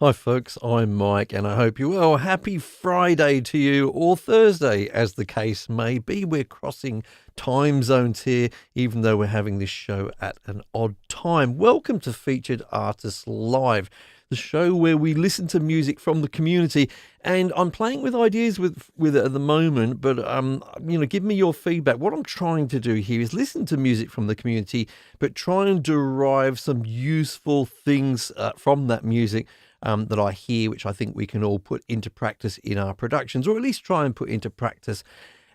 Hi, folks. I'm Mike, and I hope you're well. Happy Friday to you, or Thursday, as the case may be. We're crossing time zones here, even though we're having this show at an odd time. Welcome to Featured Artists Live, the show where we listen to music from the community. And I'm playing with ideas with it at the moment, but give me your feedback. What I'm trying to do here is listen to music from the community, but try and derive some useful things from that music that I hear, which I think we can all put into practice in our productions, or at least try and put into practice.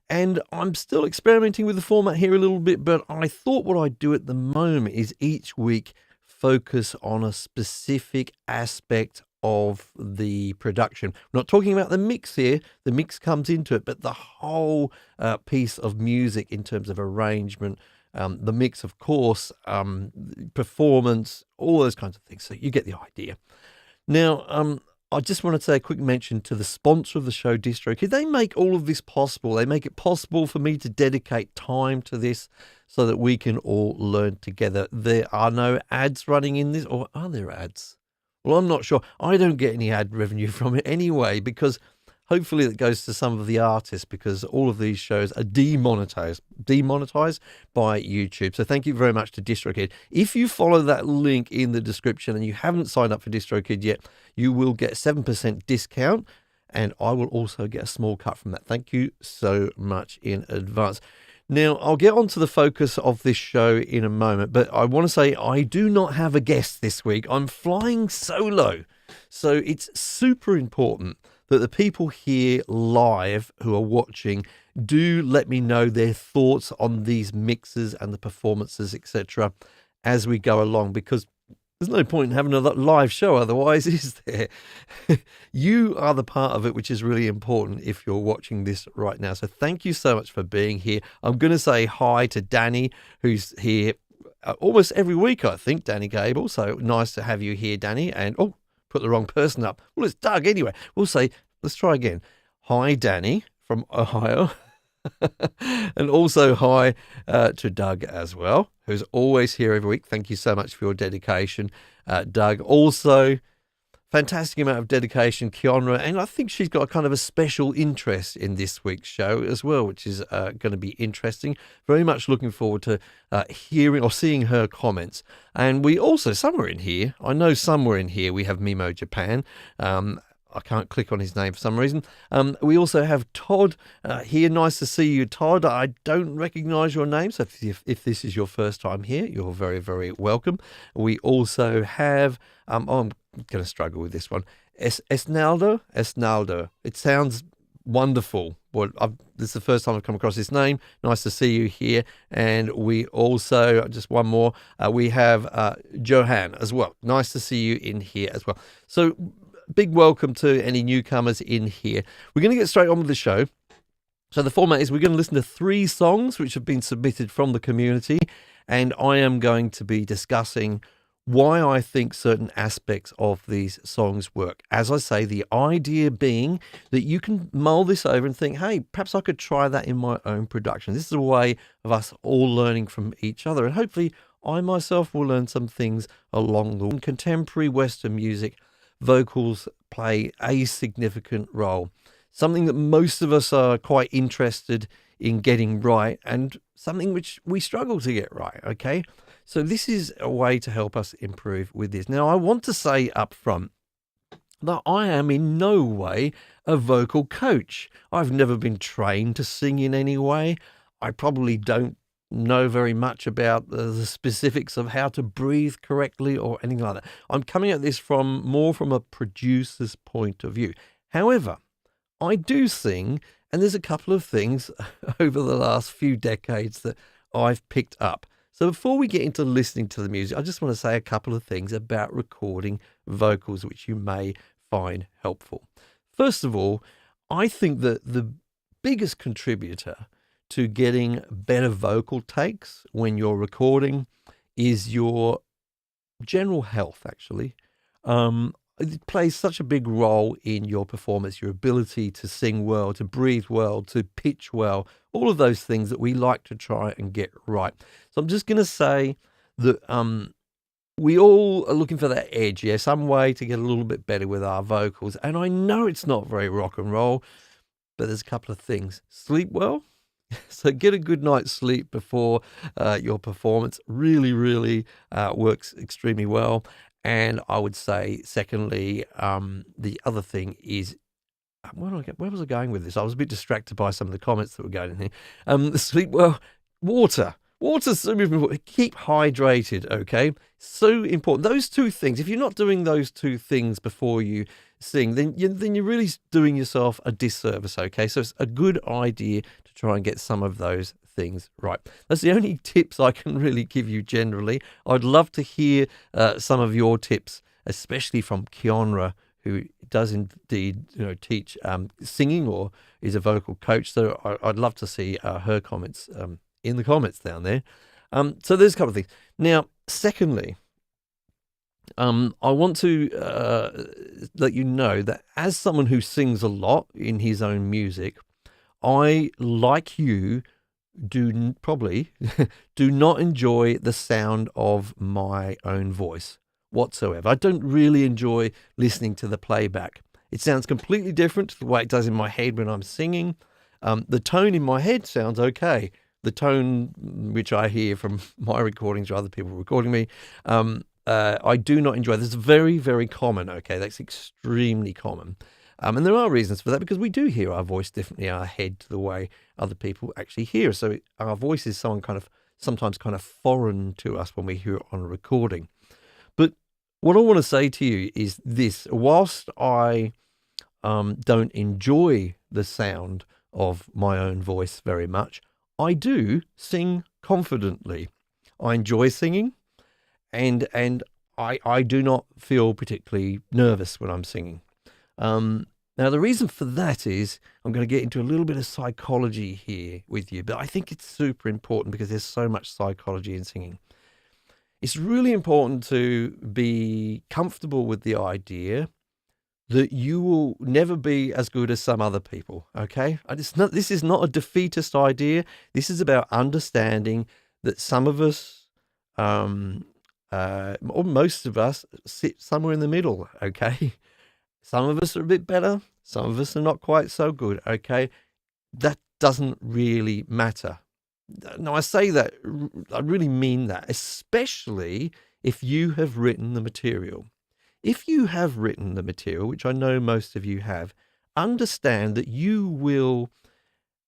And I'm still experimenting with the format here a little bit, but I thought what I'd do at the moment is each week focus on a specific aspect of the production. We're not talking about the mix here. The mix comes into it, but the whole piece of music in terms of arrangement, the mix, of course, performance, all those kinds of things. So you get the idea. Now, I just want to say a quick mention to the sponsor of the show, DistroKid. They make all of this possible. They make it possible for me to dedicate time to this so that we can all learn together. There are no ads running in this, or are there ads? Well, I'm not sure. I don't get any ad revenue from it anyway, because hopefully it goes to some of the artists, because all of these shows are demonetized by YouTube. So thank you very much to DistroKid. If you follow that link in the description and you haven't signed up for DistroKid yet, you will get 7% discount, and I will also get a small cut from that. Thank you so much in advance. Now, I'll get on to the focus of this show in a moment, but I want to say I do not have a guest this week. I'm flying solo, so it's super important that the people here live who are watching do let me know their thoughts on these mixes and the performances, etc., as we go along, because there's no point in having a live show otherwise, is there? You are the part of it, which is really important if you're watching this right now. So thank you so much for being here. I'm going to say hi to Danny, who's here almost every week, I think, Danny Gable. So nice to have you here, Danny. And, put the wrong person up. Well, it's Doug anyway. Let's try again. Hi, Danny from Ohio. And also hi to Doug as well, who's always here every week. Thank you so much for your dedication, Doug. Also, fantastic amount of dedication, Kianra, and I think she's got a kind of a special interest in this week's show as well, which is going to be interesting. Very much looking forward to hearing or seeing her comments. And we also, somewhere in here, we have Mimo Japan. I can't click on his name for some reason. We also have Todd here. Nice to see you, Todd. I don't recognize your name, so if this is your first time here, you're very, very welcome. We also have, I'm going to struggle with this one, Esnaldo. It sounds wonderful. This is the first time I've come across this name. Nice to see you here. And we also, just one more, we have Johan as well. Nice to see you in here as well. So, big welcome to any newcomers in here. We're going to get straight on with the show. So the format is we're going to listen to 3 songs which have been submitted from the community, and I am going to be discussing why I think certain aspects of these songs work. As I say, the idea being that you can mull this over and think, hey, perhaps I could try that in my own production. This is a way of us all learning from each other, and hopefully I myself will learn some things along the way. In contemporary Western music, vocals play a significant role, something that most of us are quite interested in getting right, and something which we struggle to get right, okay? So this is a way to help us improve with this. Now, I want to say up front that I am in no way a vocal coach. I've never been trained to sing in any way. I probably don't know very much about the specifics of how to breathe correctly or anything like that. I'm coming at this more from a producer's point of view. However, I do sing, and there's a couple of things over the last few decades that I've picked up. So before we get into listening to the music, I just want to say a couple of things about recording vocals, which you may find helpful. First of all, I think that the biggest contributor to getting better vocal takes when you're recording is your general health, actually. It plays such a big role in your performance, your ability to sing well, to breathe well, to pitch well, all of those things that we like to try and get right. So I'm just going to say that we all are looking for that edge, yeah, some way to get a little bit better with our vocals. And I know it's not very rock and roll, but there's a couple of things. Sleep well. So get a good night's sleep before your performance. Really, really works extremely well. And I would say, secondly, the other thing is, where was I going with this? I was a bit distracted by some of the comments that were going in here. Sleep well. Water. Water's so important. Keep hydrated, okay? So important. Those two things. If you're not doing those two things before you sing, then you're really doing yourself a disservice, okay? So it's a good idea to try and get some of those things right. That's the only tips I can really give you generally. I'd love to hear some of your tips, especially from Kionra, who does indeed, teach singing or is a vocal coach. So I'd love to see her comments in the comments down there. So there's a couple of things. Now, secondly, I want to let you know that as someone who sings a lot in his own music, I, like you, probably do not enjoy the sound of my own voice whatsoever. I don't really enjoy listening to the playback. It sounds completely different to the way it does in my head when I'm singing. The tone in my head sounds okay. The tone which I hear from my recordings or other people recording me, I do not enjoy. This is very, very common, okay? That's extremely common. And there are reasons for that, because we do hear our voice differently, our head, to the way other people actually hear us. So our voice is sometimes kind of foreign to us when we hear it on a recording. But what I want to say to you is this: whilst I don't enjoy the sound of my own voice very much, I do sing confidently. I enjoy singing, and I do not feel particularly nervous when I'm singing. Now, the reason for that is, I'm going to get into a little bit of psychology here with you, but I think it's super important because there's so much psychology in singing. It's really important to be comfortable with the idea that you will never be as good as some other people, okay? This is not a defeatist idea. This is about understanding that some of us, or most of us, sit somewhere in the middle, okay? Some of us are a bit better. Some of us are not quite so good, okay? That doesn't really matter. Now, I say that, I really mean that, especially if you have written the material. If you have written the material, which I know most of you have, understand that you will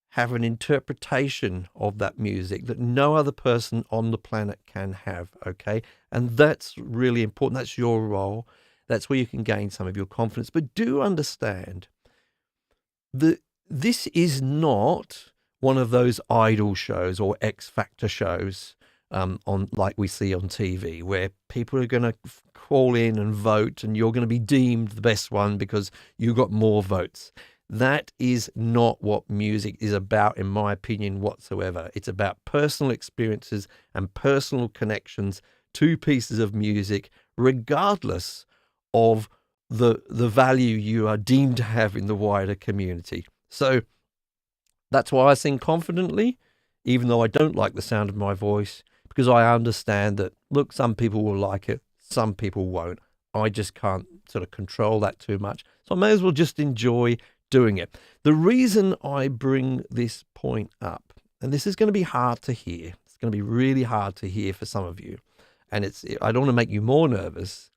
have an interpretation of that music that no other person on the planet can have, okay? And that's really important. That's your role. That's where you can gain some of your confidence. But do understand that this is not one of those idol shows or X Factor shows on like we see on TV, where people are going to call in and vote and you're going to be deemed the best one because you got more votes. That is not what music is about, in my opinion, whatsoever. It's about personal experiences and personal connections to pieces of music, regardless of the value you are deemed to have in the wider community. So that's why I sing confidently, even though I don't like the sound of my voice, because I understand that, look, some people will like it, some people won't. I just can't sort of control that too much. So I may as well just enjoy doing it. The reason I bring this point up, and this is going to be hard to hear, it's going to be really hard to hear for some of you, and I don't want to make you more nervous,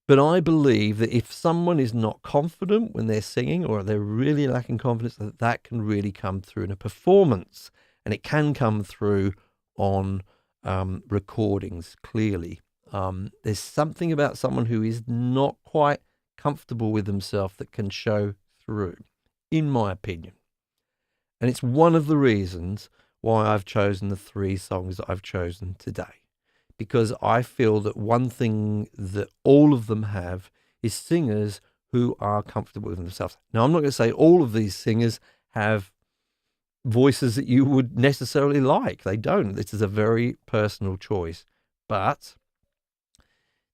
but I believe that if someone is not confident when they're singing, or they're really lacking confidence, that can really come through in a performance, and it can come through on recordings, clearly. There's something about someone who is not quite comfortable with themselves that can show through, in my opinion. And it's one of the reasons why I've chosen the 3 songs that I've chosen today. Because I feel that one thing that all of them have is singers who are comfortable with themselves. Now, I'm not going to say all of these singers have voices that you would necessarily like. They don't. This is a very personal choice. But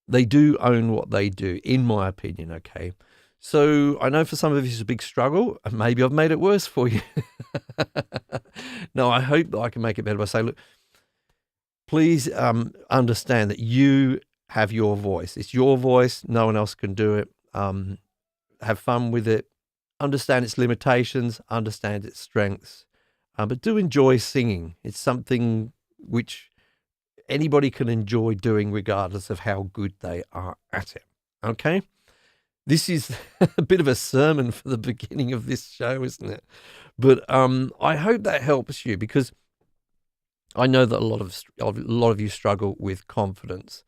they do own what they do, in my opinion, okay? So I know for some of you it's a big struggle, and maybe I've made it worse for you. No, I hope that I can make it better by saying, look, please understand that you have your voice. It's your voice. No one else can do it. Have fun with it. Understand its limitations. Understand its strengths. But do enjoy singing. It's something which anybody can enjoy doing regardless of how good they are at it. Okay? This is a bit of a sermon for the beginning of this show, isn't it? But I hope that helps you, because I know that a lot of you struggle with confidence.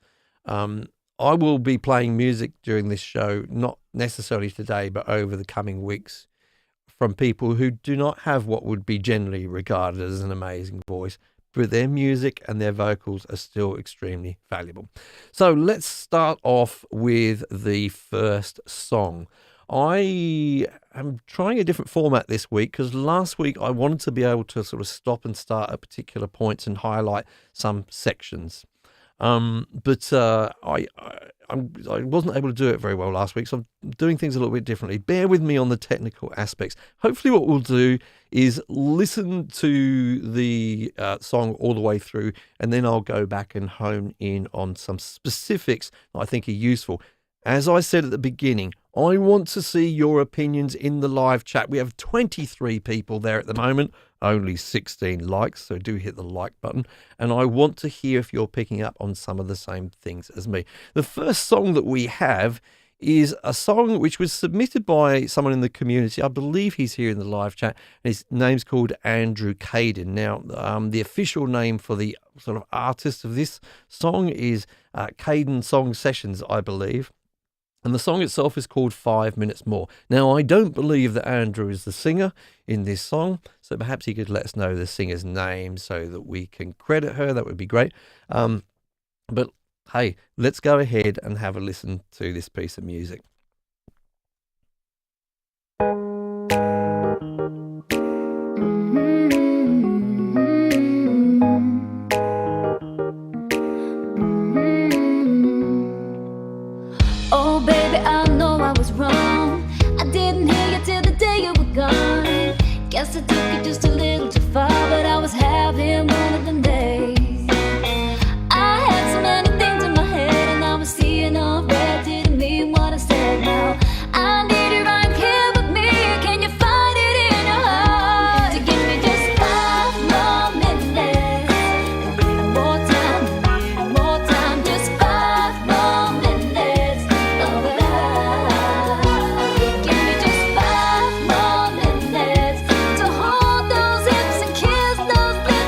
I will be playing music during this show, not necessarily today, but over the coming weeks, from people who do not have what would be generally regarded as an amazing voice, but their music and their vocals are still extremely valuable. So let's start off with the first song. I am trying a different format this week, because last week I wanted to be able to sort of stop and start at particular points and highlight some sections. But I wasn't able to do it very well last week, so I'm doing things a little bit differently. Bear with me on the technical aspects. Hopefully what we'll do is listen to the song all the way through, and then I'll go back and hone in on some specifics that I think are useful. As I said at the beginning, I want to see your opinions in the live chat. We have 23 people there at the moment, only 16 likes, so do hit the like button. And I want to hear if you're picking up on some of the same things as me. The first song that we have is a song which was submitted by someone in the community. I believe he's here in the live chat. And his name's called Andrew Caden. Now, the official name for the sort of artist of this song is Caden Song Sessions, I believe. And the song itself is called 5 Minutes More. Now, I don't believe that Andrew is the singer in this song, so perhaps he could let us know the singer's name so that we can credit her. That would be great. But hey, let's go ahead and have a listen to this piece of music. Oh baby, I know I was wrong. I didn't hear you till the day you were gone. Guess I took it just a little too far, but I was having one of them days. I had so many things in my head, and I was seeing all red. Didn't mean what I said. Now I need you right here with me. Can you find it in your heart to give me just 5 more minutes? More time, just 5 more minutes. Give me just 5 more minutes to hold those hips and kiss those lips.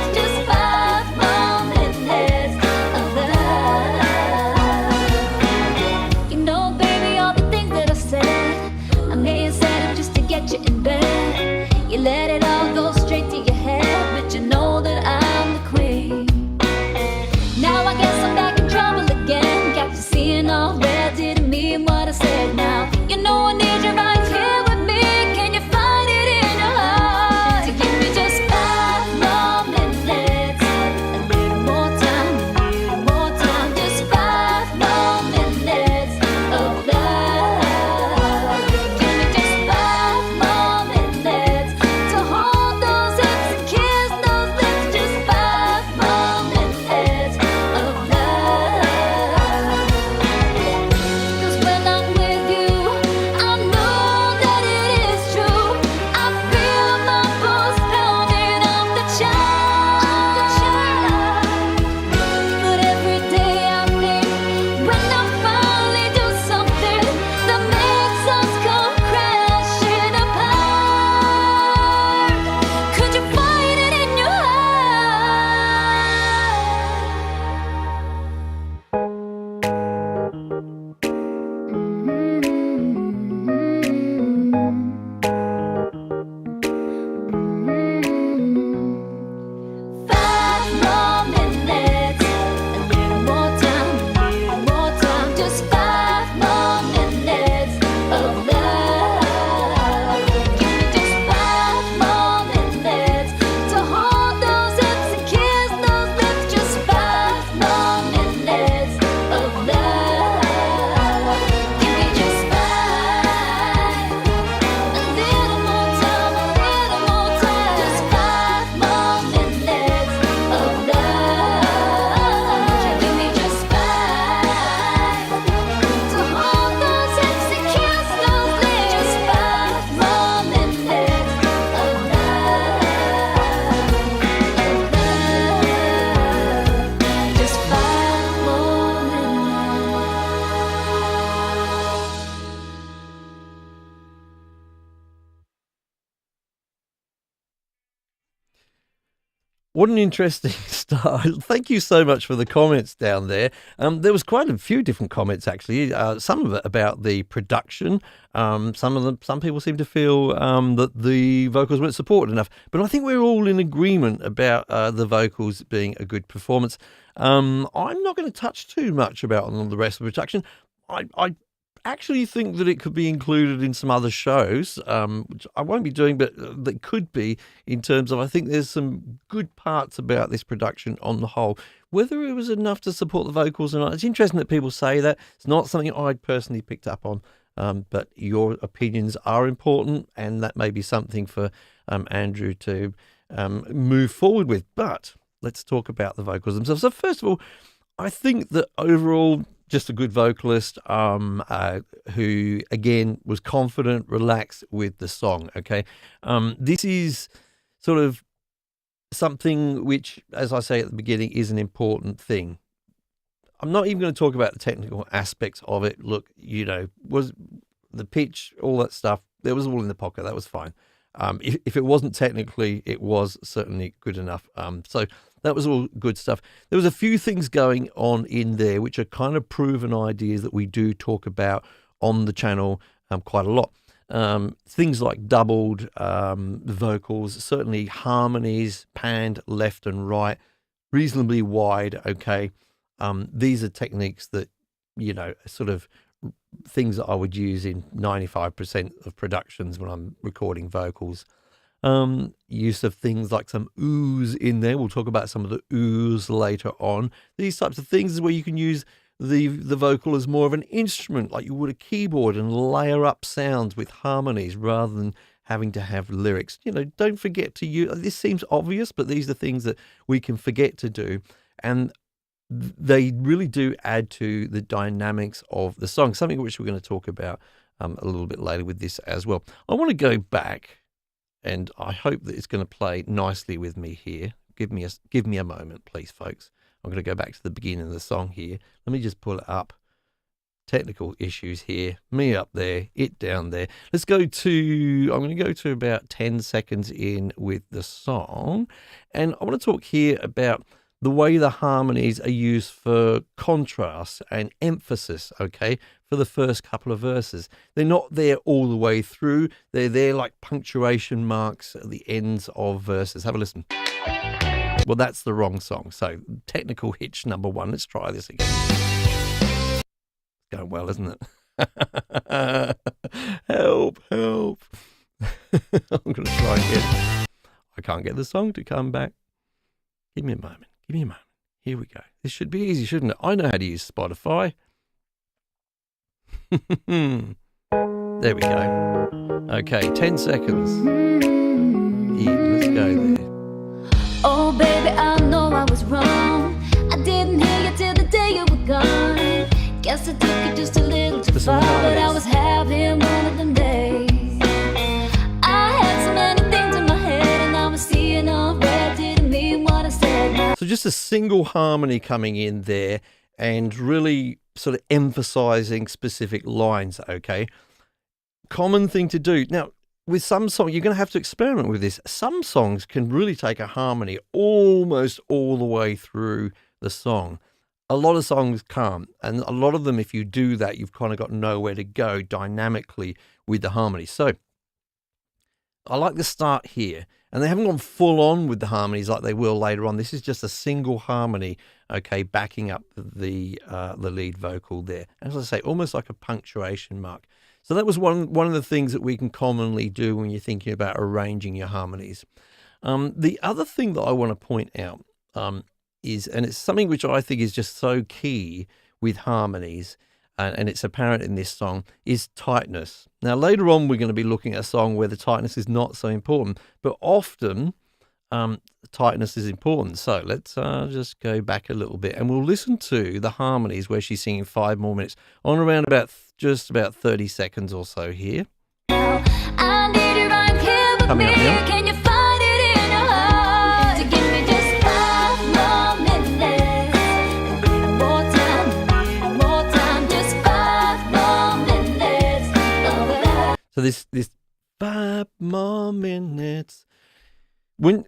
What an interesting start. Thank you so much for the comments down there. There was quite a few different comments, actually. Some of it about the production. Some people seem to feel that the vocals weren't supported enough. But I think we're all in agreement about the vocals being a good performance. I'm not going to touch too much about on the rest of the production. I actually think that it could be included in some other shows, which I won't be doing, but that could be, in terms of, I think there's some good parts about this production on the whole. Whether it was enough to support the vocals or not, it's interesting that people say that. It's not something I'd personally picked up on, but your opinions are important, and that may be something for Andrew to move forward with. But let's talk about the vocals themselves. So first of all, I think that overall, just a good vocalist who, again, was confident, relaxed with the song, okay? This is sort of something which, as I say at the beginning, is an important thing. I'm not even going to talk about the technical aspects of it. Look, was the pitch, all that stuff, that was all in the pocket. That was fine. If it wasn't technically, it was certainly good enough. So that was all good stuff. There was a few things going on in there which are kind of proven ideas that we do talk about on the channel quite a lot. Things like doubled vocals, certainly harmonies panned left and right, reasonably wide, okay. These are techniques that, sort of things that I would use in 95% of productions when I'm recording vocals. Use of things like some oohs in there. We'll talk about some of the oohs later on. These types of things is where you can use the vocal as more of an instrument, like you would a keyboard, and layer up sounds with harmonies rather than having to have lyrics. Don't forget to use, this seems obvious, but these are things that we can forget to do. And they really do add to the dynamics of the song, something which we're going to talk about a little bit later with this as well. I want to go back, and I hope that it's going to play nicely with me here. Give me a moment, please, folks. I'm going to go back to the beginning of the song here. Let me just pull it up. Technical issues here. Me up there, it down there. I'm going to go to about 10 seconds in with the song. And I want to talk here about the way the harmonies are used for contrast and emphasis, okay, for the first couple of verses. They're not there all the way through. They're there like punctuation marks at the ends of verses. Have a listen. Well, that's the wrong song. So technical hitch number one. Let's try this again. It's going well, isn't it? Help. I'm going to try again. I can't get the song to come back. Give me a moment. Here we go. This should be easy, shouldn't it? I know how to use Spotify. There we go. Okay, 10 seconds. Yeah, let's go there. Oh baby, I know I was wrong. I didn't hear you till the day you were gone. Guess I took it just a little too far, but I was having one of them days. I had so many things in my head, and I was seeing all red. Didn't mean what I said. So just a single harmony coming in there and really sort of emphasizing specific lines, okay? Common thing to do. Now, with some songs, you're going to have to experiment with this. Some songs can really take a harmony almost all the way through the song. A lot of songs can't. And a lot of them, if you do that, you've kind of got nowhere to go dynamically with the harmony. So I like the start here. And they haven't gone full on with the harmonies like they will later on. This is just a single harmony, okay, backing up the lead vocal there. As I say, almost like a punctuation mark. So that was one of the things that we can commonly do when you're thinking about arranging your harmonies. The other thing that I want to point out is, and it's something which I think is just so key with harmonies, and it's apparent in this song, is tightness. Now, later on, we're going to be looking at a song where the tightness is not so important, but often tightness is important. So let's just go back a little bit, and we'll listen to the harmonies where she's singing 5 more minutes on around just about 30 seconds or so here. I need you right here with Coming me. up now. Can you find it in your heart to give me just 5 more minutes? More time, just 5 more minutes. Oh, So this 5 more minutes. When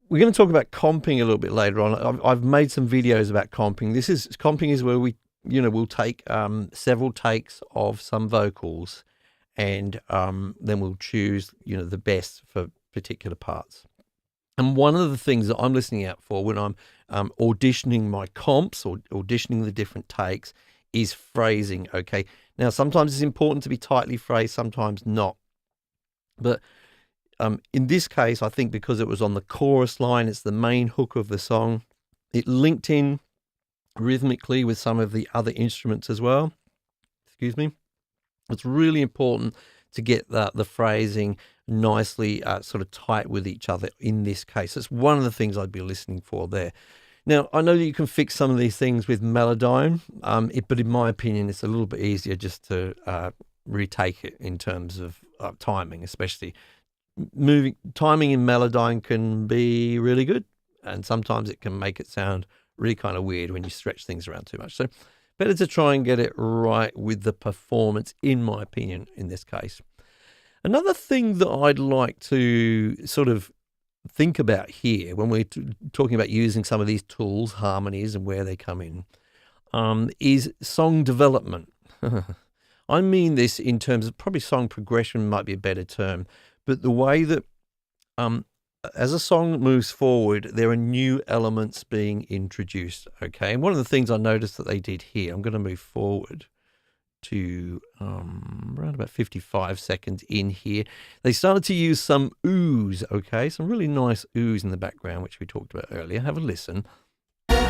we're going to talk about comping a little bit later on. I've made some videos about comping. Comping is where we'll take several takes of some vocals, and then we'll choose the best for particular parts. And one of the things that I'm listening out for when I'm auditioning my comps or auditioning the different takes is phrasing. Okay, now sometimes it's important to be tightly phrased, sometimes not, but in this case, I think because it was on the chorus line, it's the main hook of the song. It linked in rhythmically with some of the other instruments as well. Excuse me. It's really important to get the phrasing nicely sort of tight with each other in this case. It's one of the things I'd be listening for there. Now, I know that you can fix some of these things with Melodyne, but in my opinion, it's a little bit easier just to retake it in terms of timing, especially. Timing in Melodyne can be really good, and sometimes it can make it sound really kind of weird when you stretch things around too much. So better to try and get it right with the performance, in my opinion, in this case. Another thing that I'd like to sort of think about here when we're talking about using some of these tools, harmonies, and where they come in, is song development. I mean this in terms of probably song progression might be a better term, but the way that as a song moves forward, there are new elements being introduced, okay? And one of the things I noticed that they did here, I'm going to move forward to around about 55 seconds in here. They started to use some oohs, okay? Some really nice oohs in the background, which we talked about earlier. Have a listen. Baby,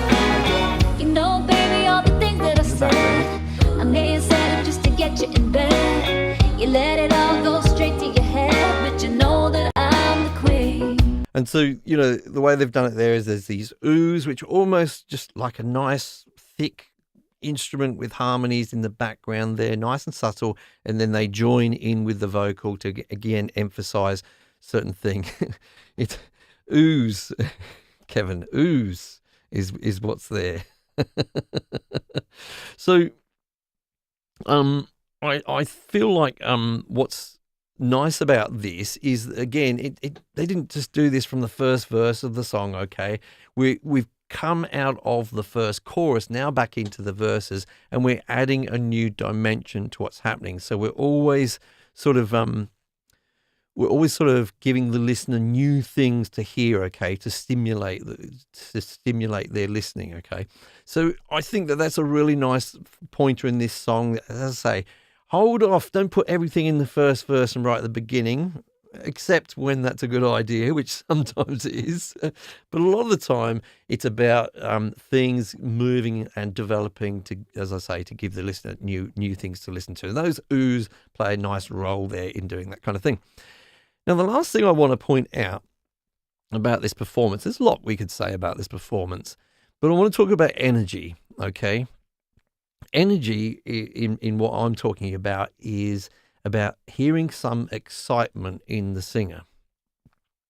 all the things that I said, I may have said it just to get you in bed. You let it all go straight to your head, but you know that I'm the queen. And so, the way they've done it there is there's these oohs, which are almost just like a nice, thick instrument with harmonies in the background there, nice and subtle, and then they join in with the vocal to, again, emphasize certain thing. It's oohs, Kevin, oohs is what's there. So, I feel like what's nice about this is, again, they didn't just do this from the first verse of the song, okay? We've come out of the first chorus now back into the verses, and we're adding a new dimension to what's happening. So we're always sort of giving the listener new things to hear, okay, to stimulate their listening, okay. So I think that that's a really nice pointer in this song. As I say, hold off, don't put everything in the first verse and right at the beginning, except when that's a good idea, which sometimes it is. But a lot of the time, it's about things moving and developing to, as I say, to give the listener new things to listen to. And those oohs play a nice role there in doing that kind of thing. Now, the last thing I want to point out about this performance, there's a lot we could say about this performance, but I want to talk about energy, okay? Energy in what I'm talking about is about hearing some excitement in the singer.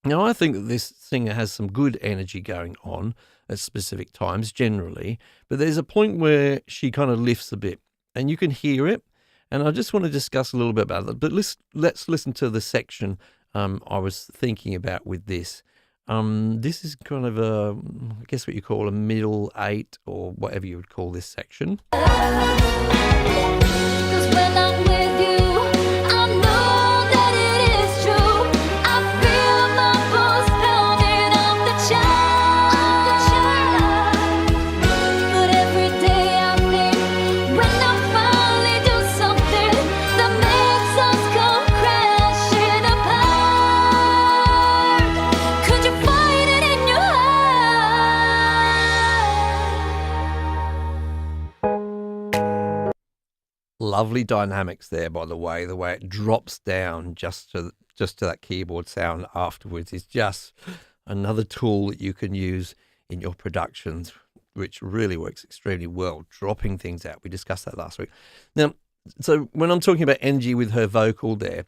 Now, I think that this singer has some good energy going on at specific times generally, but there's a point where she kind of lifts a bit, and you can hear it, and I just want to discuss a little bit about it. But let's listen to the section I was thinking about with this. This is kind of I guess what you call a middle eight, or whatever you would call this section. 'Cause when I'm with you, I know that it is true. I feel my pulse pounding off the chart. But every day I think, when I finally do something that makes us come crashing apart, could you find it in your heart? Lovely dynamics there, by the way it drops down just to that keyboard sound afterwards is just another tool that you can use in your productions, which really works extremely well, dropping things out. We discussed that last week. Now, so when I'm talking about energy with her vocal there,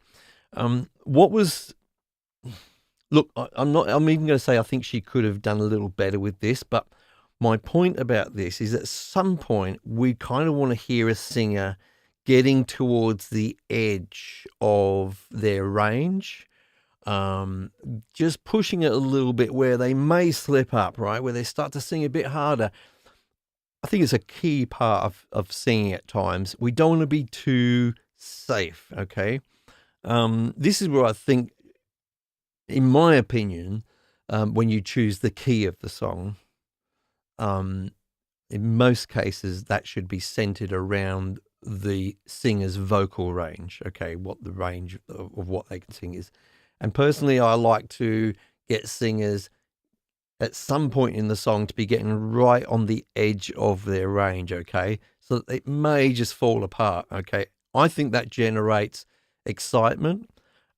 I'm even going to say I think she could have done a little better with this, but my point about this is at some point we kind of want to hear a singer getting towards the edge of their range. just pushing it a little bit where they may slip up, right? Where they start to sing a bit harder. I think it's a key part of singing at times. We don't want to be too safe, okay? This is where I think, in my opinion, when you choose the key of the song, in most cases, that should be centered around the singer's vocal range, okay? What the range of what they can sing is. And personally, I like to get singers at some point in the song to be getting right on the edge of their range, okay? So it may just fall apart, okay? I think that generates excitement.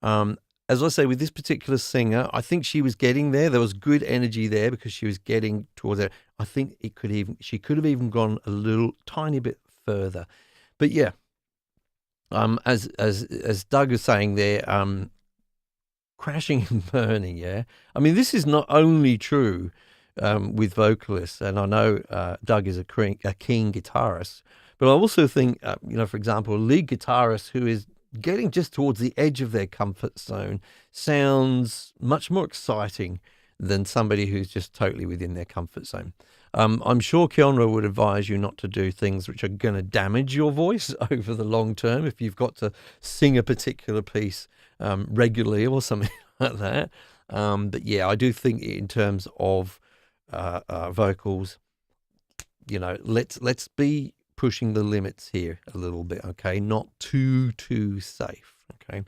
As I say, with this particular singer, I think she was getting there. There was good energy there because she was getting towards it. I think she could have even gone a little tiny bit further. But yeah, as Doug is saying there, crashing and burning, yeah. I mean, this is not only true with vocalists, and I know Doug is a keen guitarist, but I also think, for example, a lead guitarist who is getting just towards the edge of their comfort zone sounds much more exciting than somebody who's just totally within their comfort zone. I'm sure Keonra would advise you not to do things which are going to damage your voice over the long term if you've got to sing a particular piece regularly or something like that. But yeah, I do think in terms of vocals, let's be pushing the limits here a little bit, okay? Not too safe, okay?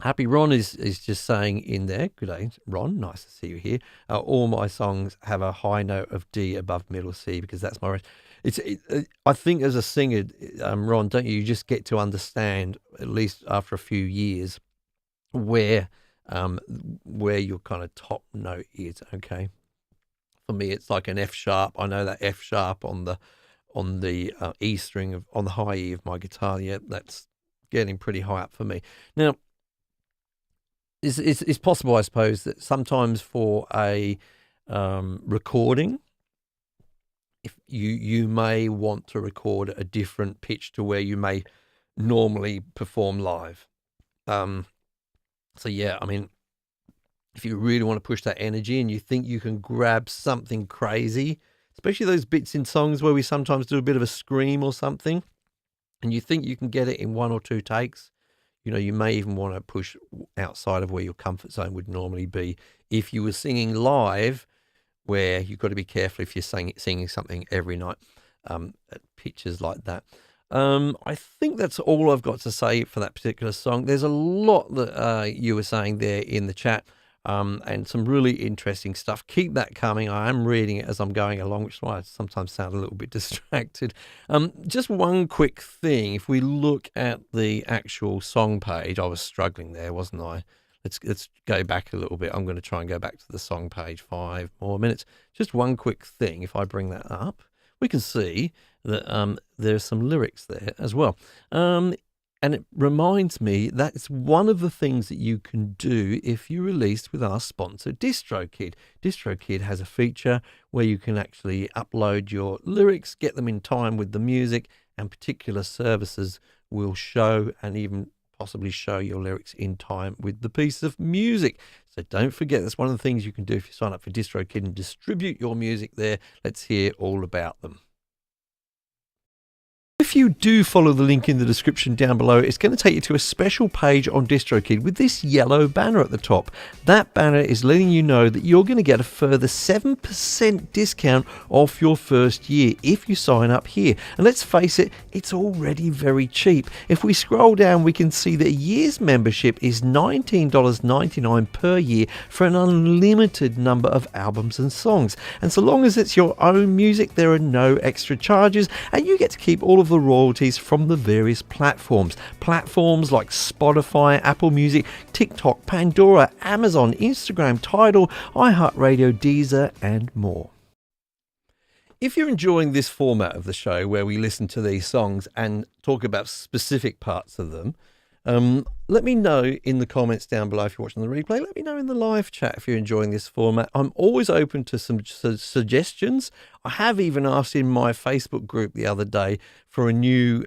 Happy Ron is just saying in there, good day, Ron, nice to see you here. All my songs have a high note of D above middle C because that's my range. I think as a singer, Ron, don't you just get to understand, at least after a few years, where your kind of top note is, okay? For me, it's like an F sharp. I know that F sharp on the E string on the high E of my guitar. Yeah, that's getting pretty high up for me. Now, it's possible, I suppose, that sometimes for a recording, if you may want to record a different pitch to where you may normally perform live. So yeah, I mean, if you really want to push that energy and you think you can grab something crazy, especially those bits in songs where we sometimes do a bit of a scream or something, and you think you can get it in 1 or 2 takes, you may even want to push outside of where your comfort zone would normally be. If you were singing live, where you've got to be careful if you're singing something every night at pitches like that. I think that's all I've got to say for that particular song. There's a lot that you were saying there in the chat. And some really interesting stuff. Keep that coming. I am reading it as I'm going along, which is why I sometimes sound a little bit distracted. Just one quick thing. If we look at the actual song page, I was struggling there, wasn't I? Let's go back a little bit. I'm going to try and go back to the song page 5 more minutes. Just one quick thing. If I bring that up, we can see that there's some lyrics there as well. And it reminds me that's one of the things that you can do if you release with our sponsor, DistroKid. DistroKid has a feature where you can actually upload your lyrics, get them in time with the music, and particular services will show and even possibly show your lyrics in time with the piece of music. So don't forget, that's one of the things you can do if you sign up for DistroKid and distribute your music there. Let's hear all about them. If you do follow the link in the description down below, it's going to take you to a special page on DistroKid with this yellow banner at the top. That banner is letting you know that you're going to get a further 7% discount off your first year if you sign up here. And let's face it, it's already very cheap. If we scroll down, we can see that a year's membership is $19.99 per year for an unlimited number of albums and songs. And so long as it's your own music, there are no extra charges, and you get to keep all of the royalties from the various platforms. Platforms like Spotify, Apple Music, TikTok, Pandora, Amazon, Instagram, Tidal, iHeartRadio, Deezer, and more. If you're enjoying this format of the show where we listen to these songs and talk about specific parts of them, Let me know in the comments down below if you're watching the replay. Let me know in the live chat if you're enjoying this format. I'm always open to some suggestions. I have even asked in my Facebook group the other day for a new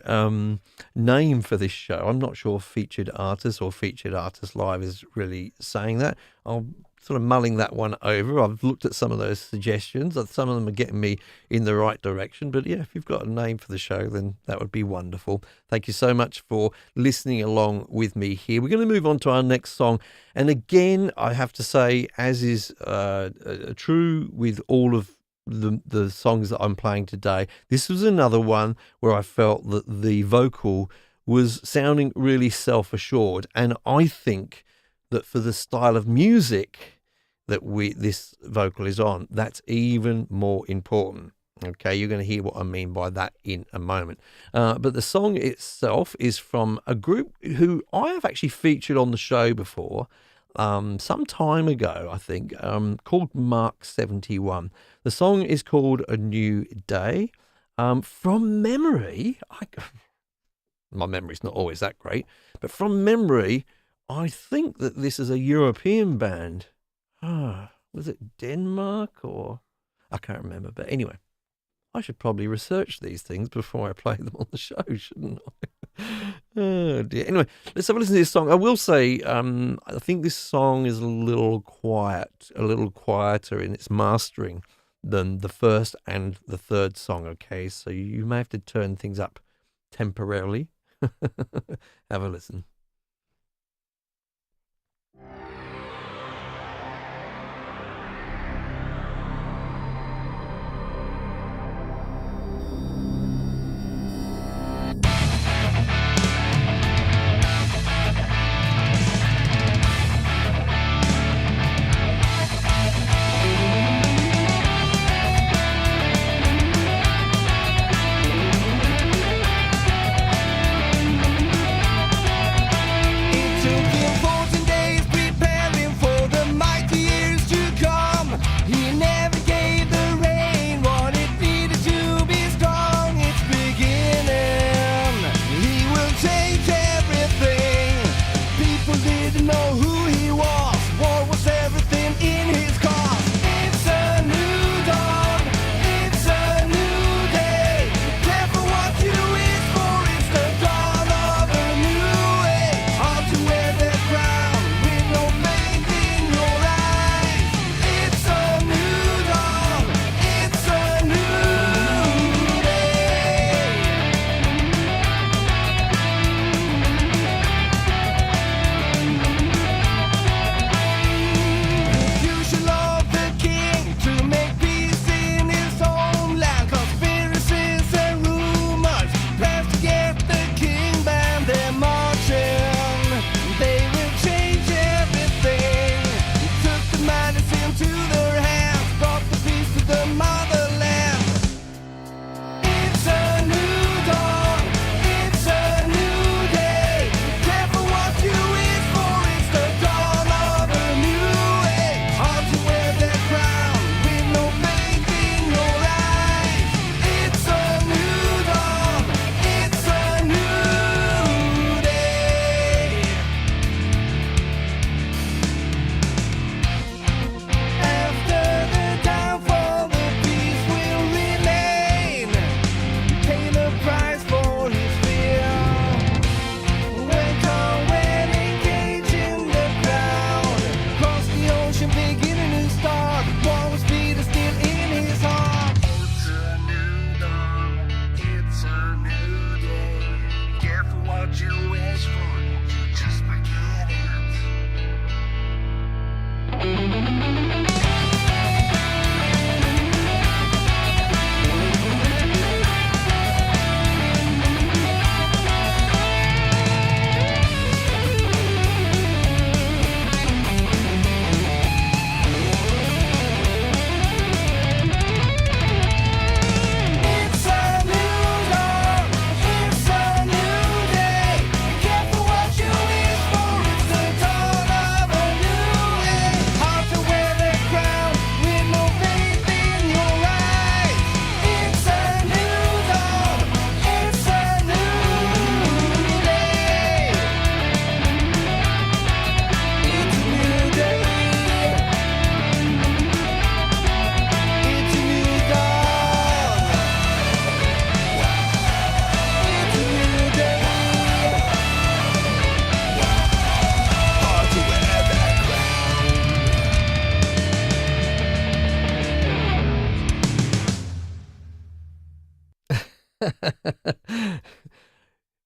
name for this show. I'm not sure Featured Artist or Featured Artist Live is really saying that. I'll sort of mulling that one over. I've looked at some of those suggestions. Some of them are getting me in the right direction. But yeah, if you've got a name for the show, then that would be wonderful. Thank you so much for listening along with me here. We're going to move on to our next song. And again, I have to say, as is true with all of the songs that I'm playing today, this was another one where I felt that the vocal was sounding really self-assured. And I think that for the style of music that this vocal is on, that's even more important. Okay, you're going to hear what I mean by that in a moment. But the song itself is from a group who I have actually featured on the show before, some time ago, I think, called Mark 71. The song is called A New Day. From memory, my memory's not always that great, but from memory, I think that this is a European band. Was it Denmark or... I can't remember. But anyway, I should probably research these things before I play them on the show, shouldn't I? Oh, dear. Anyway, let's have a listen to this song. I will say, I think this song is a little quieter in its mastering than the first and the third song, okay? So you may have to turn things up temporarily. Have a listen.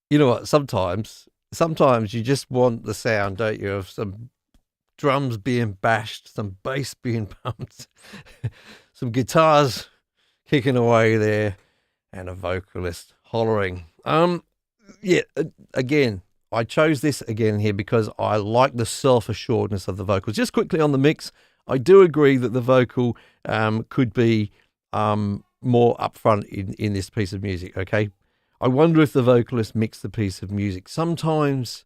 You know what? Sometimes you just want the sound, don't you, of some drums being bashed, some bass being pumped, some guitars kicking away there, and a vocalist hollering. Yeah. Again, I chose this again here because I like the self-assuredness of the vocals. Just quickly on the mix, I do agree that the vocal could be more upfront in this piece of music. Okay, I wonder if the vocalist mixed the piece of music. Sometimes,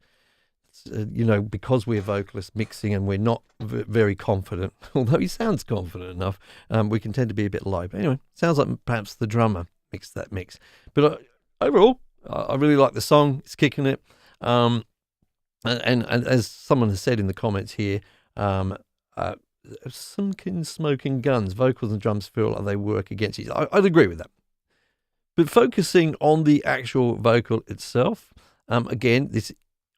because we're vocalists mixing and we're not very confident, although he sounds confident enough, we can tend to be a bit low. But anyway, sounds like perhaps the drummer mixed that mix. But overall, I really like the song. It's kicking it. And as someone has said in the comments here, some smoking guns, vocals and drums feel like they work against each other. I'd agree with that. But focusing on the actual vocal itself, again,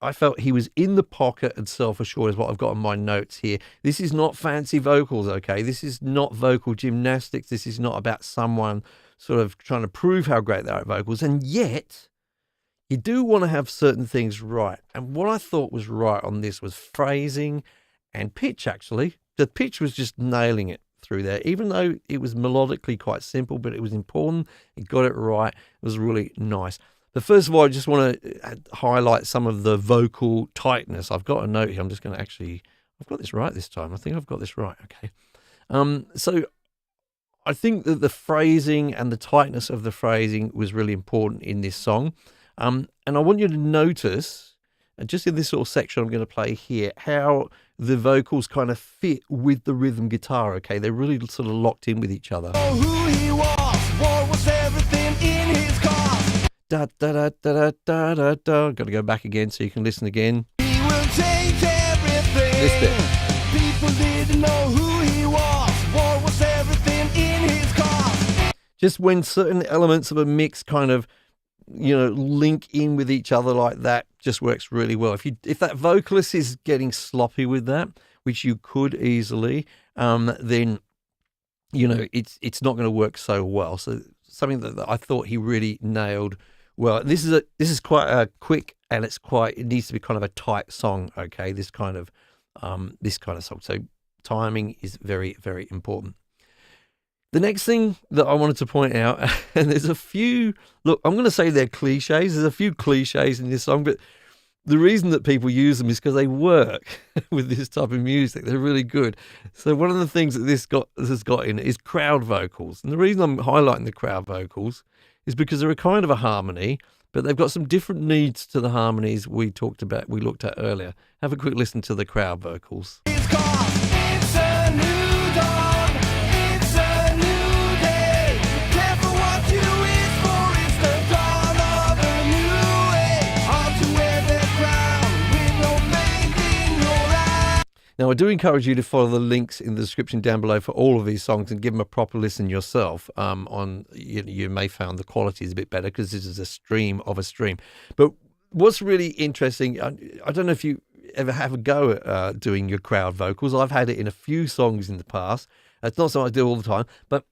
I felt he was in the pocket and self-assured is what I've got on my notes here. This is not fancy vocals, okay? This is not vocal gymnastics. This is not about someone sort of trying to prove how great they are at vocals. And yet, you do want to have certain things right. And what I thought was right on this was phrasing and pitch, actually. The pitch was just nailing it through there, even though it was melodically quite simple, but it was important. It got it right. It was really nice. But first of all, I just want to highlight some of the vocal tightness. I've got a note here. I'm just going to I've got this right this time. I think I've got this right. Okay. So I think that the phrasing and the tightness of the phrasing was really important in this song. And I want you to notice, just in this little section I'm going to play here, how the vocals kind of fit with the rhythm guitar, okay? They're really sort of locked in with each other. Oh, who he was, what was everything in his cause? Da, da, da, da, da, da, da. Got to go back again so you can listen again. He will change everything. This bit. People didn't know who he was, what was everything in his cause? Just when certain elements of a mix kind of, link in with each other like that, just works really well. If that vocalist is getting sloppy with that, which you could easily, then it's not going to work so well. So something that I thought he really nailed well. This is quite a quick, and it needs to be kind of a tight song. Okay, this kind of song. So timing is very, very important. The next thing that I wanted to point out, and there's a few, look, I'm going to say they're cliches. There's a few cliches in this song, but the reason that people use them is because they work with this type of music. They're really good. So one of the things that this has got in it is crowd vocals. And the reason I'm highlighting the crowd vocals is because they're a kind of a harmony, but they've got some different needs to the harmonies we looked at earlier. Have a quick listen to the crowd vocals. His cause. It's a new dawn, it's a new day. Careful what you wish for, it's the dawn of a new age. Hard to wear the crown with no faith in your eyes. Now, I do encourage you to follow the links in the description down below for all of these songs and give them a proper listen yourself. You may find the quality is a bit better because this is a stream of a stream. But what's really interesting, I don't know if you ever have a go at doing your crowd vocals. I've had it in a few songs in the past. It's not something I do all the time, but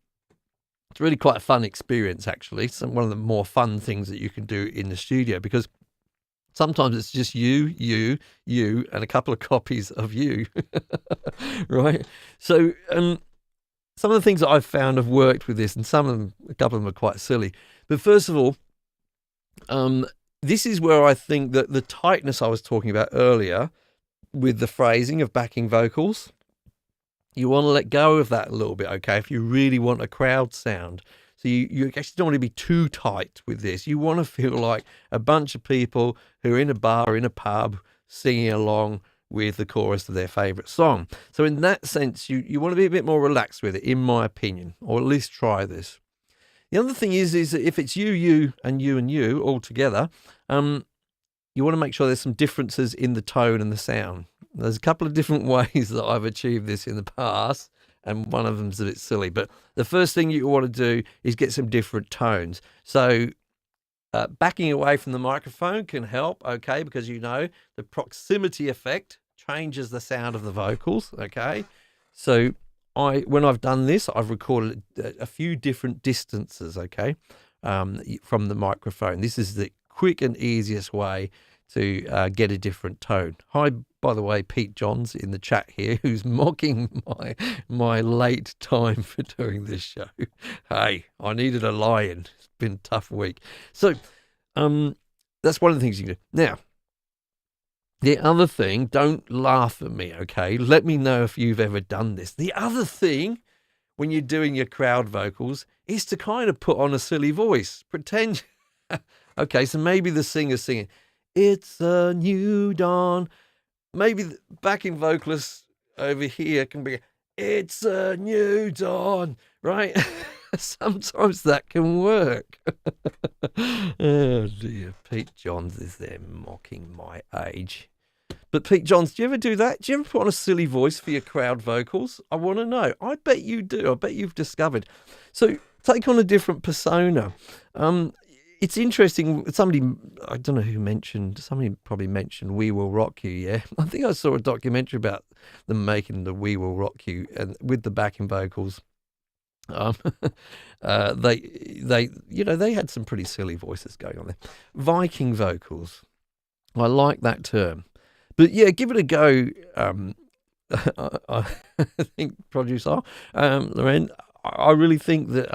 it's really quite a fun experience, actually. It's one of the more fun things that you can do in the studio, because sometimes it's just you, and a couple of copies of you, right? So some of the things that I've found have worked with this, and a couple of them are quite silly. But first of all, this is where I think that the tightness I was talking about earlier with the phrasing of backing vocals, you want to let go of that a little bit, okay, if you really want a crowd sound. So you actually don't want to be too tight with this. You want to feel like a bunch of people who are in a bar or in a pub singing along with the chorus of their favourite song. So in that sense, you want to be a bit more relaxed with it, in my opinion, or at least try this. The other thing is that if it's you all together, you want to make sure there's some differences in the tone and the sound. There's a couple of different ways that I've achieved this in the past, and one of them's a bit silly. But the first thing you want to do is get some different tones. So backing away from the microphone can help, okay, because the proximity effect changes the sound of the vocals, okay. So when I've done this, I've recorded a few different distances, okay. from the microphone. This is the quick and easiest way to get a different tone. Hi, by the way, Pete Johns in the chat here, who's mocking my late time for doing this show. Hey, I needed a lion. It's been a tough week. So that's one of the things you can do. Now, the other thing, don't laugh at me, okay? Let me know if you've ever done this. The other thing, when you're doing your crowd vocals, is to kind of put on a silly voice. Pretend. Okay, so maybe the singer's singing, "It's a new dawn." Maybe the backing vocalist over here can be, "It's a new dawn," right? Sometimes that can work. Oh dear, Pete Johns is there mocking my age. But Pete Johns, do you ever do that? Do you ever put on a silly voice for your crowd vocals? I want to know. I bet you do. I bet you've discovered. So take on a different persona. It's interesting. Somebody, I don't know who mentioned, somebody probably mentioned We Will Rock You, yeah? I think I saw a documentary about them making the We Will Rock You and with the backing vocals. They had some pretty silly voices going on there. Viking vocals. I like that term. But yeah, give it a go. I think producer Lorraine, I really think that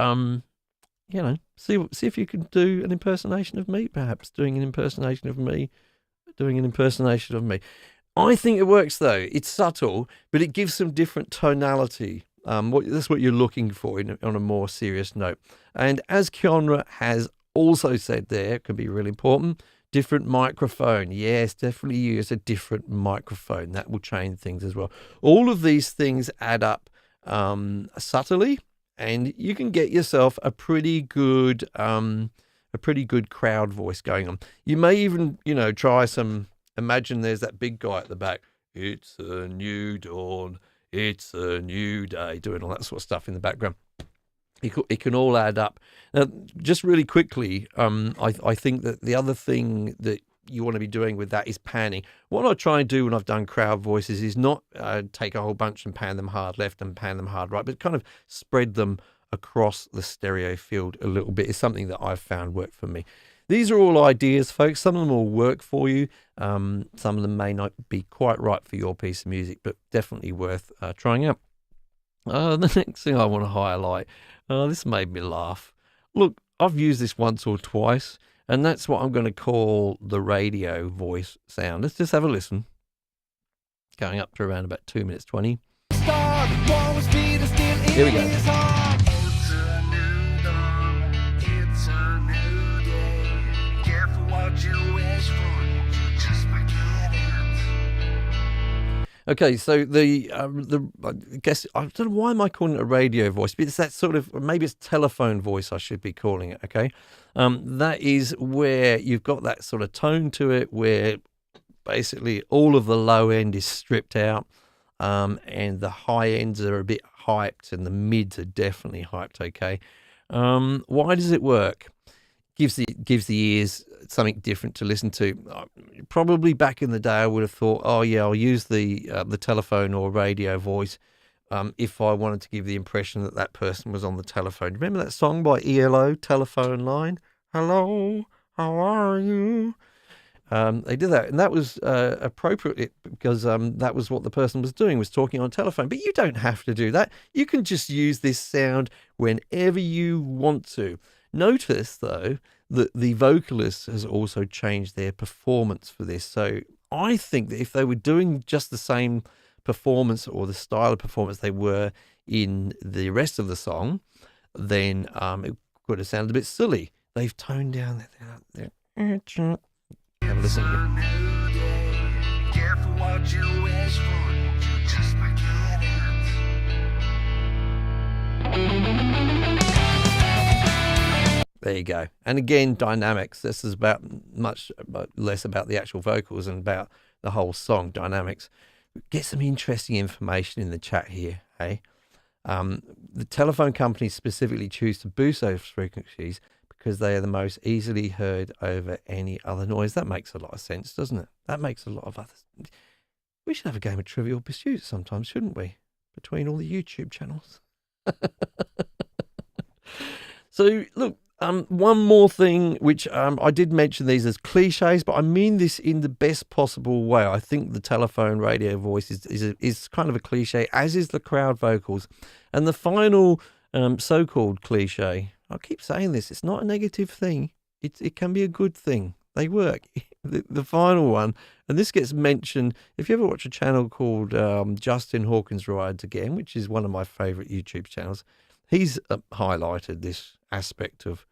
see if you can do an impersonation of me, perhaps doing an impersonation of me. I think it works though. It's subtle, but it gives some different tonality. That's what you're looking for on a more serious note. And as Kionra has also said there, it can be really important, different microphone. Yes, definitely use a different microphone. That will change things as well. All of these things add up subtly, and you can get yourself a pretty good crowd voice going on. You may even, try some, imagine there's that big guy at the back. It's a new dawn. It's a new day, doing all that sort of stuff in the background. It can all add up. Now, just really quickly, I think that the other thing that you want to be doing with that is panning. What I try and do when I've done crowd voices is not take a whole bunch and pan them hard left and pan them hard right, but kind of spread them across the stereo field a little bit is something that I've found work for me. These are all ideas, folks. Some of them will work for you. Some of them may not be quite right for your piece of music, but definitely worth trying out. The next thing I want to highlight, this made me laugh. Look, I've used this once or twice, and that's what I'm going to call the radio voice sound. Let's just have a listen. Going up to around about 2 minutes 20. Here we go. Okay, so I guess I don't know why am I calling it a radio voice, but it's that sort of, maybe it's telephone voice I should be calling it. Okay, that is where you've got that sort of tone to it, where basically all of the low end is stripped out, and the high ends are a bit hyped, and the mids are definitely hyped. Okay, why does it work? Gives the ears something different to listen to. Probably back in the day, I would have thought, oh yeah, I'll use the telephone or radio voice if I wanted to give the impression that that person was on the telephone. Remember that song by ELO, Telephone Line? Hello, how are you? They did that, and that was appropriate because that was what the person was doing, was talking on telephone. But you don't have to do that. You can just use this sound whenever you want to. Notice, though, that the vocalist has also changed their performance for this. So I think that if they were doing just the same performance or the style of performance they were in the rest of the song, then it could have sounded a bit silly. They've toned down that. Have a listen again. Careful what you wish for, you just might get it. There you go. And again, dynamics. This is much less about the actual vocals and about the whole song dynamics. Get some interesting information in the chat here. Hey, the telephone companies specifically choose to boost those frequencies because they are the most easily heard over any other noise. That makes a lot of sense, doesn't it? That makes a lot of other. We should have a game of Trivial Pursuit sometimes, shouldn't we? Between all the YouTube channels. So look, One more thing, which I did mention these as cliches, but I mean this in the best possible way. I think the telephone radio voice is kind of a cliche, as is the crowd vocals. And the final so-called cliche, I keep saying this, it's not a negative thing. It can be a good thing. They work. The final one, and this gets mentioned, if you ever watch a channel called Justin Hawkins Rides Again, which is one of my favourite YouTube channels, he's highlighted this aspect of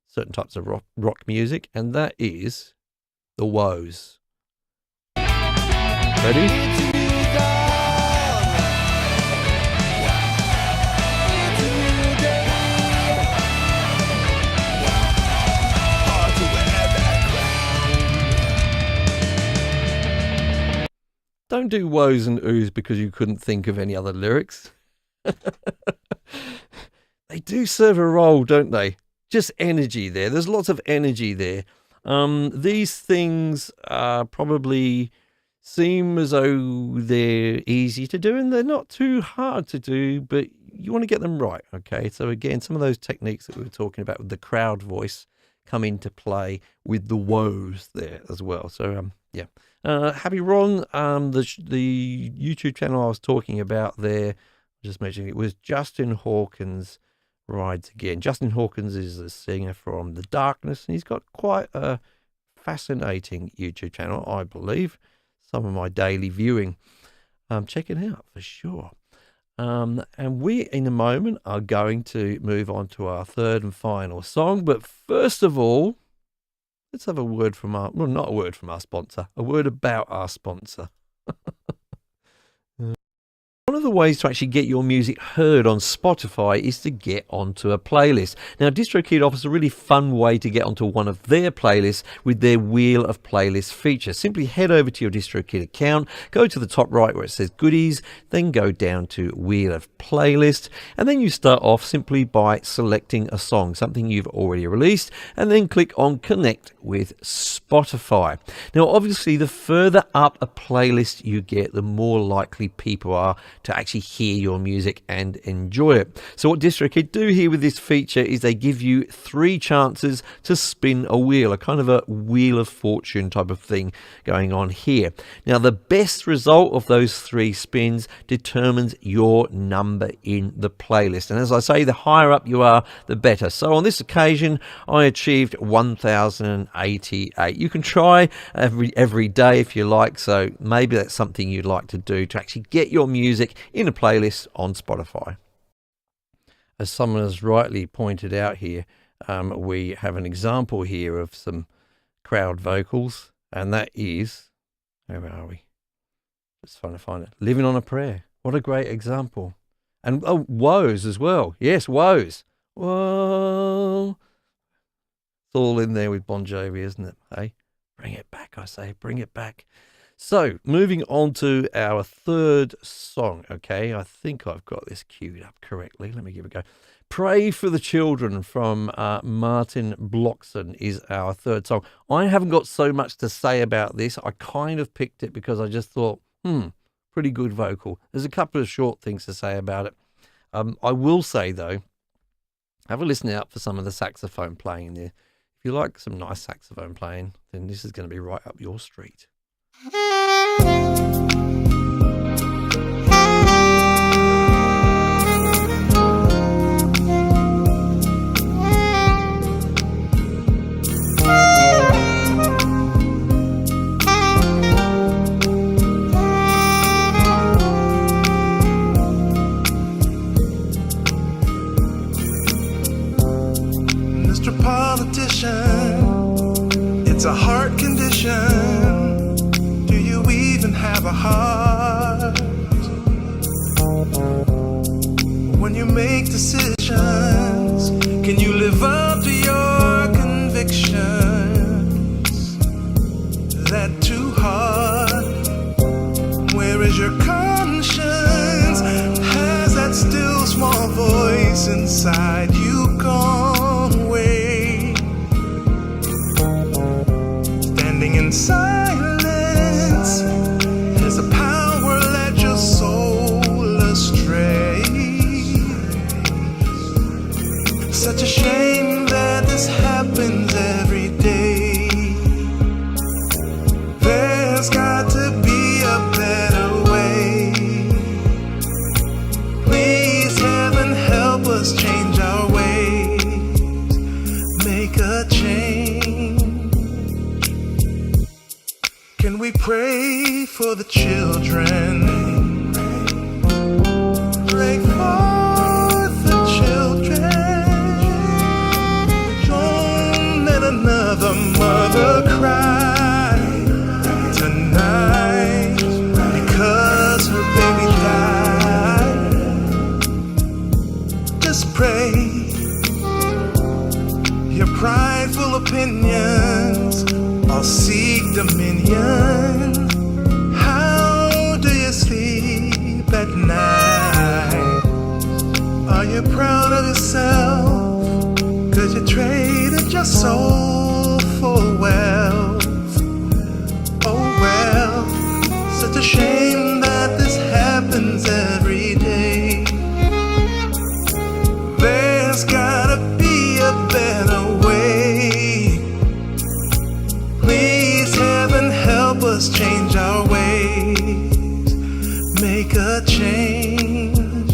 certain types of rock music, and that is the woes. Ready? It's a new dawn. It's a new day. Hard to wear that crown. Don't do woes and oohs because you couldn't think of any other lyrics. They do serve a role, don't they? Just energy there. There's lots of energy there. These things probably seem as though they're easy to do, and they're not too hard to do, but you want to get them right, okay? So again, some of those techniques that we were talking about with the crowd voice come into play with the woes there as well. So, yeah. Happy Ron, the YouTube channel I was talking about there, just mentioning it was Justin Hawkins Rides Again. Justin Hawkins is a singer from The Darkness, and he's got quite a fascinating YouTube channel, I believe. Some of my daily viewing. Check it out for sure. And we, in a moment, are going to move on to our third and final song. But first of all, let's have a word from our, well, not a word from our sponsor, a word about our sponsor. One of the ways to actually get your music heard on Spotify is to get onto a playlist. Now, DistroKid offers a really fun way to get onto one of their playlists with their Wheel of Playlists feature. Simply head over to your DistroKid account, go to the top right where it says Goodies, then go down to Wheel of Playlist, and then you start off simply by selecting a song, something you've already released, and then click on Connect with Spotify. Now, obviously, the further up a playlist you get, the more likely people are to actually hear your music and enjoy it. So what DistroKid do here with this feature is they give you 3 chances to spin a wheel, a kind of a wheel of fortune type of thing going on here. Now, the best result of those 3 spins determines your number in the playlist. And as I say, the higher up you are, the better. So on this occasion, I achieved 1,088. You can try every day if you like, so maybe that's something you'd like to do to actually get your music in a playlist on Spotify. As someone has rightly pointed out here, we have an example here of some crowd vocals, and that is, where are we? Just trying to find it. Living on a Prayer. What a great example. And oh, woes as well. Yes, woes. Whoa. It's all in there with Bon Jovi, isn't it? Hey, bring it back, I say, bring it back. So, moving on to our third song, okay? I think I've got this queued up correctly. Let me give it a go. Pray for the Children from Martin Bloxon is our third song. I haven't got so much to say about this. I kind of picked it because I just thought, pretty good vocal. There's a couple of short things to say about it. I will say, though, have a listen out for some of the saxophone playing in there. If you like some nice saxophone playing, then this is going to be right up your street. Mr. Politician, it's a heart condition. Have a heart when you make decisions. Can you live up to your convictions? That too hard? Where is your conscience? Has that still small voice inside you gone away? Standing in silence, there's a power led your soul astray. Such a shame that this the children. Pray for the children. Don't let another mother cry tonight because her baby died. Just pray. Your prideful opinions all seek dominion. How do you sleep at night? Are you proud of yourself? 'Cause you traded your soul for wealth. Oh well, such a shame that this happens every day. There's gotta be a better way. Please, heaven, help us change our ways. Make a change.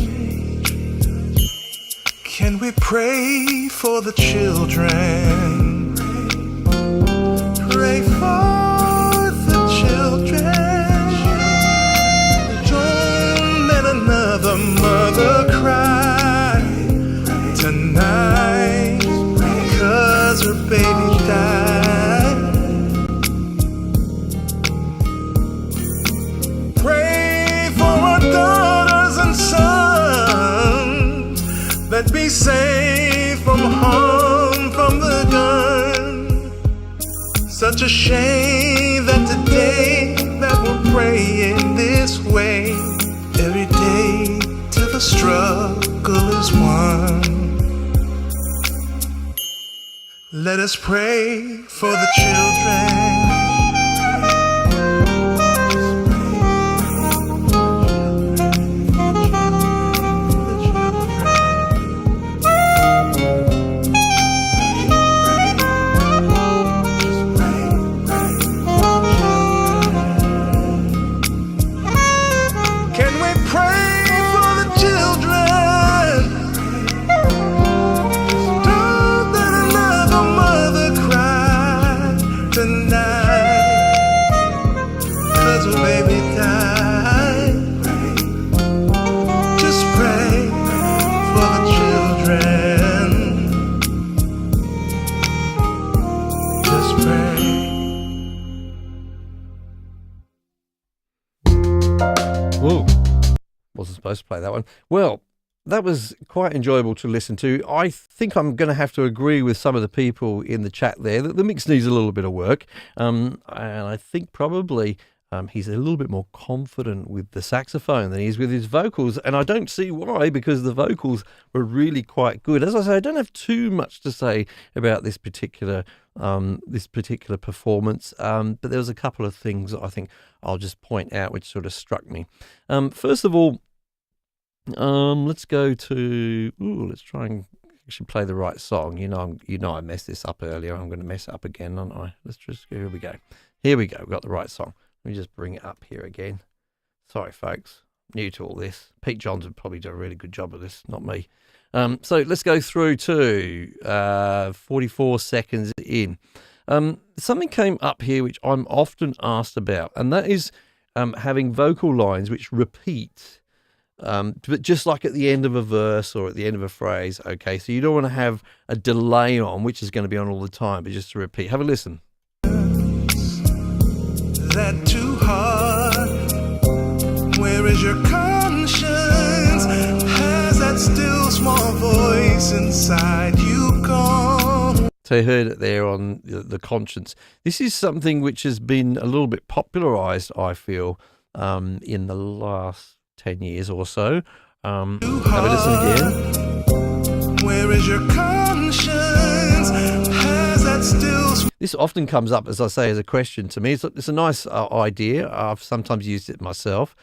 Can we pray for the children? Pray for the children. Don't let another mother cry tonight because her baby died. Pray for our daughters and sons that be safe from harm from the gun. Such a shame that today that we're praying this way every day till the struggle is won. Let us pray for the children. Can we pray for the children? Don't let another mother cry tonight 'cause her baby died. Just pray for the children. Just pray. Whoa. Wasn't supposed to play that one. Well, that was quite enjoyable to listen to. I think I'm going to have to agree with some of the people in the chat there that the mix needs a little bit of work. And I think probably he's a little bit more confident with the saxophone than he is with his vocals. And I don't see why, because the vocals were really quite good. As I say, I don't have too much to say about this particular performance, but there was a couple of things that I think I'll just point out which sort of struck me. First of all, let's go to let's try and actually play the right song. You know I messed this up earlier. I'm going to mess it up again, aren't I? Let's just here we go. We've got the right song. Let me just bring it up here again. Sorry, folks, new to all this. Pete Johns would probably do a really good job of this, not me. So let's go through to 44 seconds in. Something came up here which I'm often asked about, and that is having vocal lines which repeat, but just like at the end of a verse or at the end of a phrase. Okay, so you don't want to have a delay on, which is going to be on all the time, but just to repeat. Have a listen. That too hard? Where is your conscience? Has that still small voice inside you gone? So you heard it there on the conscience. This is something which has been a little bit popularised, I feel, in the last 10 years or so. Have a listen again. Where is your conscience? Has that still... This often comes up, as I say, as a question to me. It's a nice idea. I've sometimes used it myself.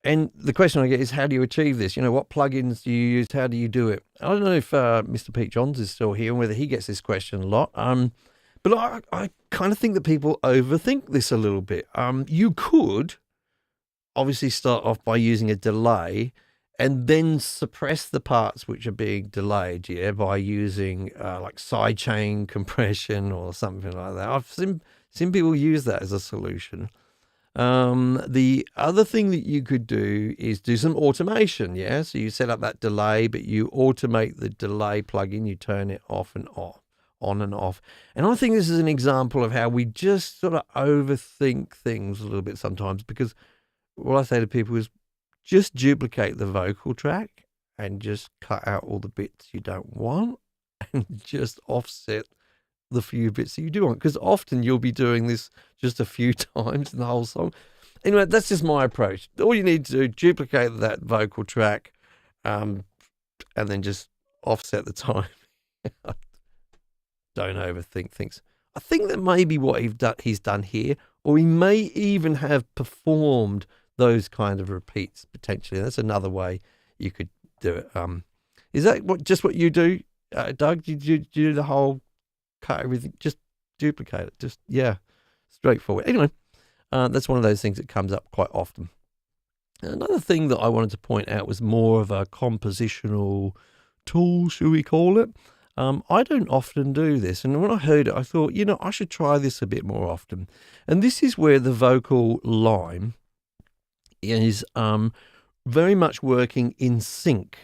And the question I get is, how do you achieve this? You know, what plugins do you use? How do you do it? I don't know if Mr. Pete Johns is still here and whether he gets this question a lot. But I kind of think that people overthink this a little bit. You could obviously start off by using a delay and then suppress the parts which are being delayed, by using like sidechain compression or something like that. I've seen people use that as a solution. The other thing that you could do is do some automation. Yeah. So you set up that delay, but you automate the delay plugin. You turn it off and off, on and off. And I think this is an example of how we just sort of overthink things a little bit sometimes, because what I say to people is just duplicate the vocal track and just cut out all the bits you don't want and just offset the few bits that you do want, because often you'll be doing this just a few times in the whole song. Anyway, that's just my approach. All you need to do, duplicate that vocal track, and then just offset the time. Don't overthink things. I think that maybe what he's done here, or he may even have performed those kind of repeats potentially. That's another way you could do it. Is that what you do, Doug? Do you do the whole cut everything, just duplicate it, just straightforward? Anyway, that's one of those things that comes up quite often. Another thing that I wanted to point out was more of a compositional tool, should we call it. I don't often do this, and when I heard it I thought, I should try this a bit more often. And this is where the vocal line is very much working in sync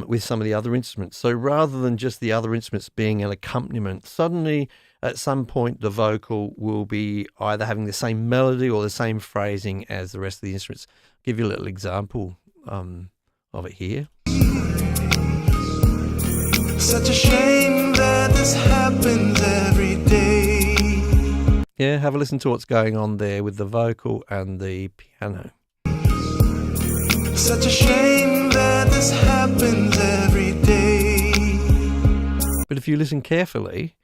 with some of the other instruments. So rather than just the other instruments being an accompaniment, suddenly at some point the vocal will be either having the same melody or the same phrasing as the rest of the instruments. I'll give you a little example of it here. Such a shame that this happens every day. Yeah, have a listen to what's going on there with the vocal and the piano. Such a shame that this happens every day. But if you listen carefully,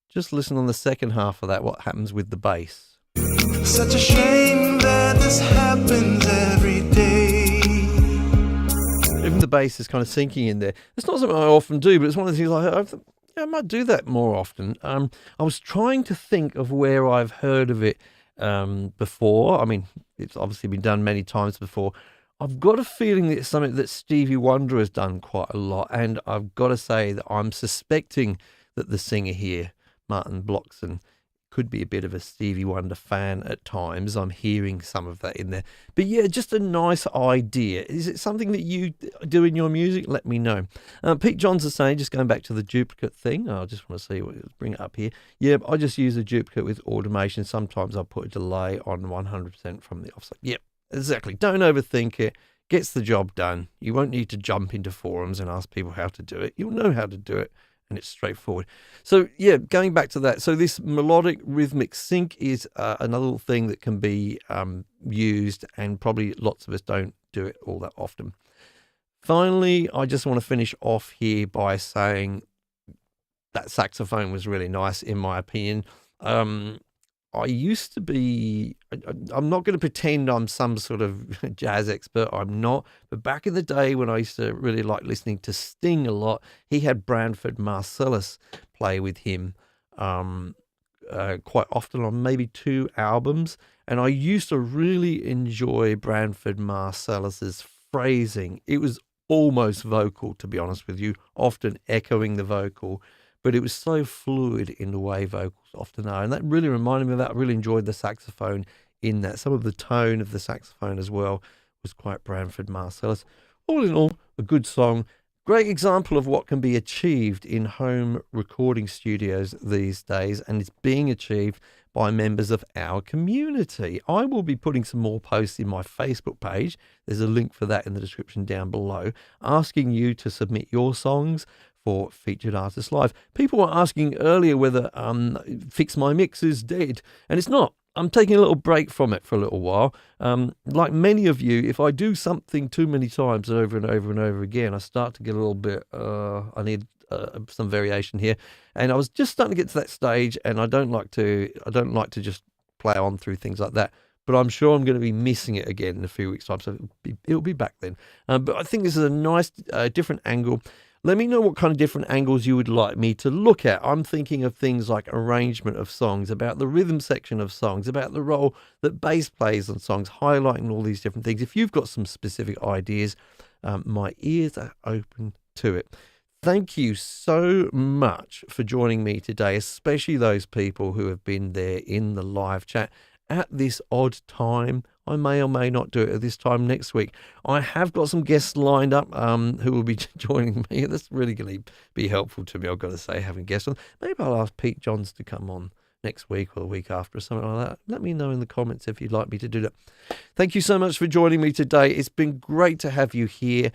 just listen on the second half of that, what happens with the bass. Such a shame that this happens every day. Even the bass is kind of sinking in there. It's not something I often do, but it's one of the things I might do that more often. I was trying to think of where I've heard of it before. I mean, it's obviously been done many times before. I've got a feeling that it's something that Stevie Wonder has done quite a lot, and I've got to say that I'm suspecting that the singer here, Martin Bloxham, could be a bit of a Stevie Wonder fan at times. I'm hearing some of that in there. But yeah, just a nice idea. Is it something that you do in your music? Let me know. Pete Johns is saying, just going back to the duplicate thing, I just want to see bring it up here. Yeah, I just use a duplicate with automation. Sometimes I'll put a delay on 100% from the offset. Yep. Exactly. Don't overthink it. Gets the job done. You won't need to jump into forums and ask people how to do it. You'll know how to do it, and it's straightforward. So, yeah, going back to that. So this melodic rhythmic sync is another little thing that can be used, and probably lots of us don't do it all that often. Finally, I just want to finish off here by saying that saxophone was really nice, in my opinion. I used to be, I'm not going to pretend I'm some sort of jazz expert, I'm not, but back in the day when I used to really like listening to Sting a lot, he had Branford Marsalis play with him quite often on maybe 2 albums, and I used to really enjoy Branford Marsalis's phrasing. It was almost vocal, to be honest with you, often echoing the vocal, but it was so fluid in the way vocals often are. And that really reminded me of that. I really enjoyed the saxophone in that. Some of the tone of the saxophone as well was quite Branford Marsalis. All in all, a good song. Great example of what can be achieved in home recording studios these days, and it's being achieved by members of our community. I will be putting some more posts in my Facebook page. There's a link for that in the description down below, asking you to submit your songs for Featured Artist Live. People were asking earlier whether Fix My Mix is dead, and it's not. I'm taking a little break from it for a little while. Like many of you, if I do something too many times over and over and over again, I start to get a little bit, I need some variation here. And I was just starting to get to that stage, and I don't like to just play on through things like that. But I'm sure I'm going to be missing it again in a few weeks' time, so it'll be back then. But I think this is a nice, different angle. Let me know what kind of different angles you would like me to look at. I'm thinking of things like arrangement of songs, about the rhythm section of songs, about the role that bass plays on songs, highlighting all these different things. If you've got some specific ideas, my ears are open to it. Thank you so much for joining me today, especially those people who have been there in the live chat. at this odd time. I may or may not do it at this time next week. I have got some guests lined up who will be joining me. That's really going to be helpful to me, I've got to say, having guests on. Maybe I'll ask Pete Johns to come on next week or the week after or something like that. Let me know in the comments if you'd like me to do that. Thank you so much for joining me today. It's been great to have you here.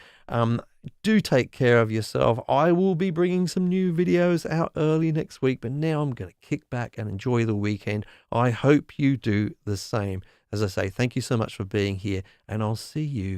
Do take care of yourself. I will be bringing some new videos out early next week, but now I'm going to kick back and enjoy the weekend. I hope you do the same. As I say, thank you so much for being here, and I'll see you